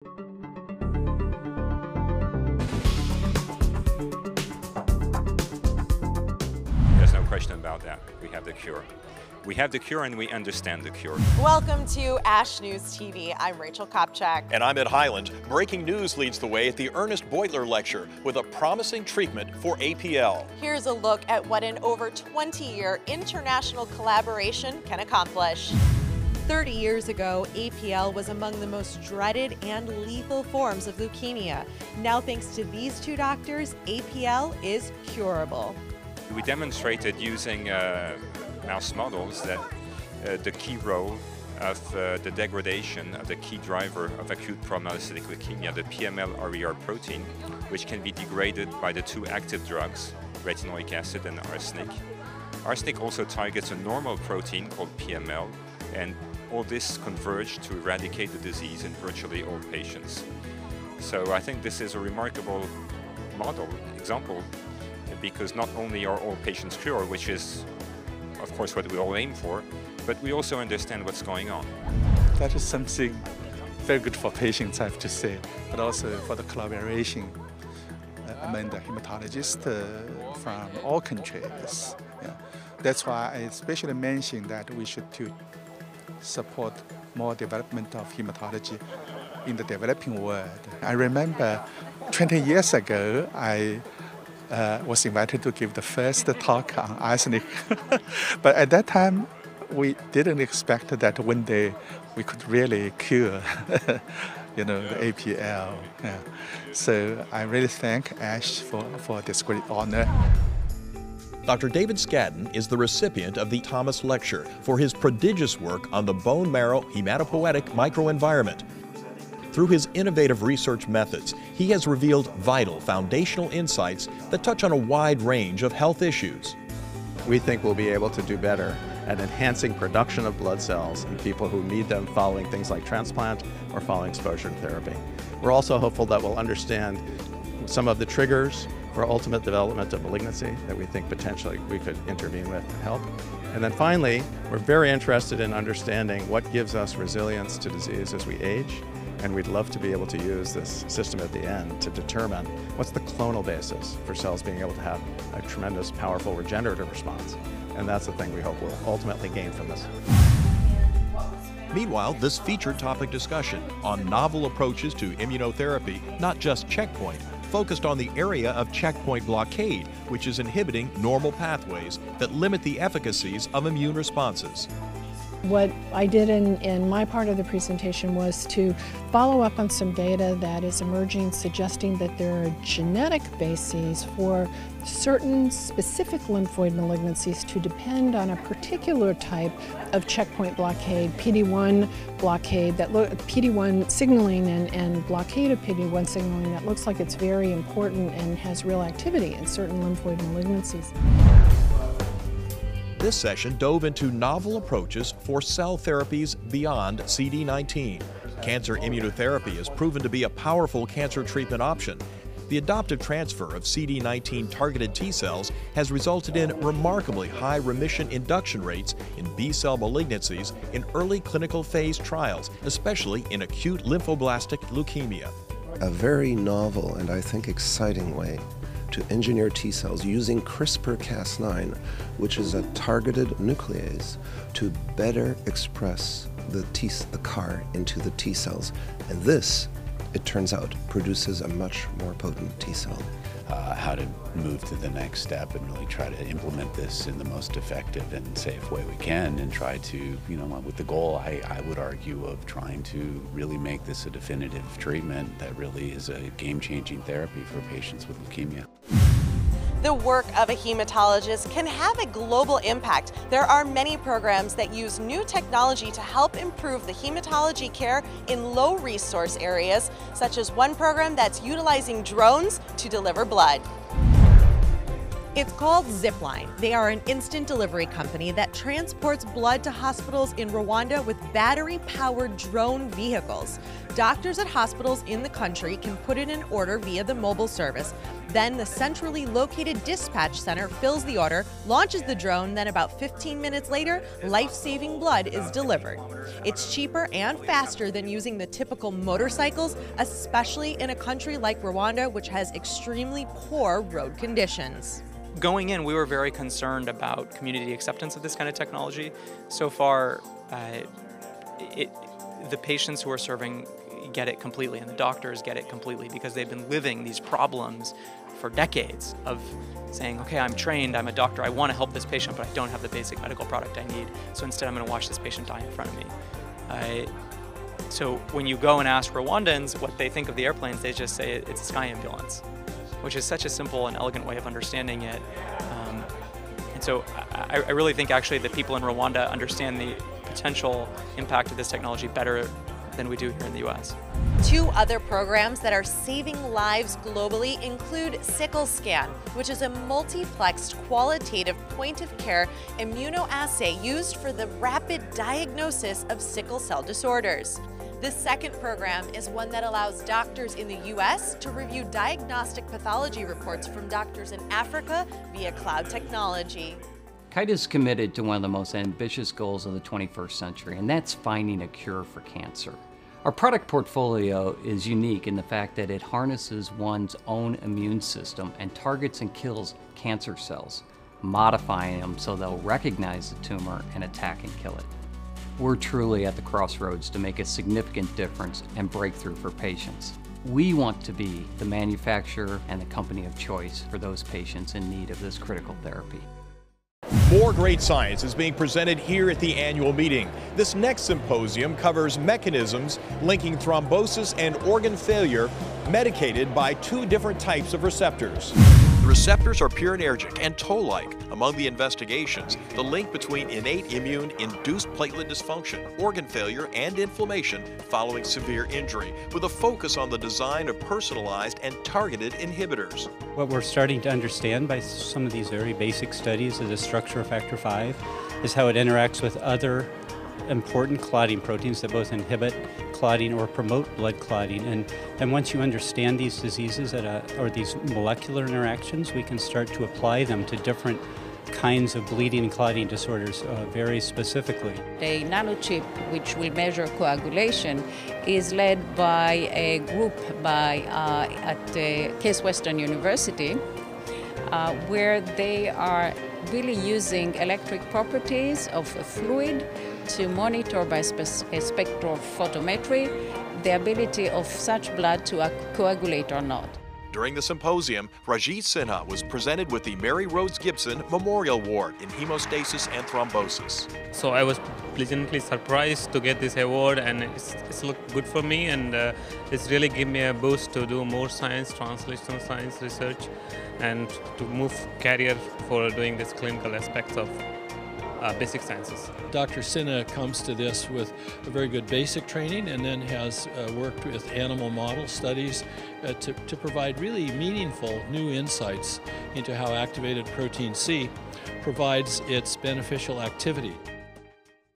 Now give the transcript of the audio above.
There's no question about that. We have the cure. We have the cure and we understand the cure. Welcome to ASH News TV. I'm Rachel Kopchak. And I'm Ed Highland. Breaking news leads the way at the Ernest Beutler Lecture with a promising treatment for APL. Here's a look at what an over 20-year international collaboration can accomplish. 30 years ago, APL was among the most dreaded and lethal forms of leukemia. Now, thanks to these two doctors, APL is curable. We demonstrated using mouse models that the key role of the degradation of the key driver of acute promyelocytic leukemia, the PML-RER protein, which can be degraded by the two active drugs, retinoic acid and arsenic. Arsenic also targets a normal protein called PML, and all this converged to eradicate the disease in virtually all patients. So I think this is a remarkable example, because not only are all patients cured, which is of course what we all aim for, but we also understand what's going on. That is something very good for patients, I have to say, but also for the collaboration among the hematologists from all countries. Yeah. That's why I especially mentioned that we should support more development of hematology in the developing world. I remember 20 years ago, I was invited to give the first talk on arsenic. But at that time, we didn't expect that one day we could really cure the APL. Yeah. So I really thank ASH for this great honor. Dr. David Scadden is the recipient of the Thomas Lecture for his prodigious work on the bone marrow hematopoietic microenvironment. Through his innovative research methods, he has revealed vital foundational insights that touch on a wide range of health issues. We think we'll be able to do better at enhancing production of blood cells in people who need them following things like transplant or following exposure to therapy. We're also hopeful that we'll understand some of the triggers for ultimate development of malignancy that we think potentially we could intervene with and help. And then finally, we're very interested in understanding what gives us resilience to disease as we age. And we'd love to be able to use this system at the end to determine what's the clonal basis for cells being able to have a tremendous, powerful regenerative response. And that's the thing we hope we'll ultimately gain from this. Meanwhile, this featured topic discussion on novel approaches to immunotherapy, not just checkpoint, focused on the area of checkpoint blockade, which is inhibiting normal pathways that limit the efficacies of immune responses. What I did in my part of the presentation was to follow up on some data that is emerging suggesting that there are genetic bases for certain specific lymphoid malignancies to depend on a particular type of checkpoint blockade, PD-1 blockade, PD-1 signaling and blockade of PD-1 signaling that looks like it's very important and has real activity in certain lymphoid malignancies. This session dove into novel approaches for cell therapies beyond CD19. Cancer immunotherapy has proven to be a powerful cancer treatment option. The adoptive transfer of CD19 targeted T cells has resulted in remarkably high remission induction rates in B-cell malignancies in early clinical phase trials, especially in acute lymphoblastic leukemia. A very novel and I think exciting way to engineer T cells using CRISPR-Cas9, which is a targeted nuclease, to better express the CAR into the T cells. And this, it turns out, produces a much more potent T cell. How to move to the next step and really try to implement this in the most effective and safe way we can, and try to, with the goal, I would argue, of trying to really make this a definitive treatment that really is a game-changing therapy for patients with leukemia. The work of a hematologist can have a global impact. There are many programs that use new technology to help improve the hematology care in low-resource areas, such as one program that's utilizing drones to deliver blood. It's called Zipline. They are an instant delivery company that transports blood to hospitals in Rwanda with battery-powered drone vehicles. Doctors at hospitals in the country can put in an order via the mobile service. Then the centrally located dispatch center fills the order, launches the drone, then about 15 minutes later, life-saving blood is delivered. It's cheaper and faster than using the typical motorcycles, especially in a country like Rwanda, which has extremely poor road conditions. Going in, we were very concerned about community acceptance of this kind of technology. So far, the patients who are serving get it completely, and the doctors get it completely, because they've been living these problems for decades of saying, okay, I'm trained, I'm a doctor, I want to help this patient, but I don't have the basic medical product I need, so instead I'm going to watch this patient die in front of me. So when you go and ask Rwandans what they think of the airplanes, they just say it's a sky ambulance, which is such a simple and elegant way of understanding it. And so I really think actually that people in Rwanda understand the potential impact of this technology better than we do here in the US. Two other programs that are saving lives globally include Sickle Scan, which is a multiplexed qualitative point-of-care immunoassay used for the rapid diagnosis of sickle cell disorders. The second program is one that allows doctors in the US to review diagnostic pathology reports from doctors in Africa via cloud technology. Kite is committed to one of the most ambitious goals of the 21st century, and that's finding a cure for cancer. Our product portfolio is unique in the fact that it harnesses one's own immune system and targets and kills cancer cells, modifying them so they'll recognize the tumor and attack and kill it. We're truly at the crossroads to make a significant difference and breakthrough for patients. We want to be the manufacturer and the company of choice for those patients in need of this critical therapy. More great science is being presented here at the annual meeting. This next symposium covers mechanisms linking thrombosis and organ failure medicated by two different types of receptors. The receptors are purinergic and toll-like. Among the investigations, the link between innate immune-induced platelet dysfunction, organ failure, and inflammation following severe injury, with a focus on the design of personalized and targeted inhibitors. What we're starting to understand by some of these very basic studies of the structure of factor V is how it interacts with other important clotting proteins that both inhibit clotting or promote blood clotting. And once you understand these diseases or these molecular interactions, we can start to apply them to different kinds of bleeding and clotting disorders very specifically. The nanochip, which will measure coagulation, is led by a group at Case Western University, where they are really using electric properties of a fluid to monitor by spectrophotometry the ability of such blood to coagulate or not. During the symposium, Rajit Sinha was presented with the Mary Rhodes Gibson Memorial Award in Hemostasis and Thrombosis. So I was pleasantly surprised to get this award, and it's looked good for me, and it's really given me a boost to do more science, translational science research, and to move career for doing this clinical aspects of basic sciences. Dr. Sinha comes to this with a very good basic training, and then has worked with animal model studies to provide really meaningful new insights into how activated protein C provides its beneficial activity.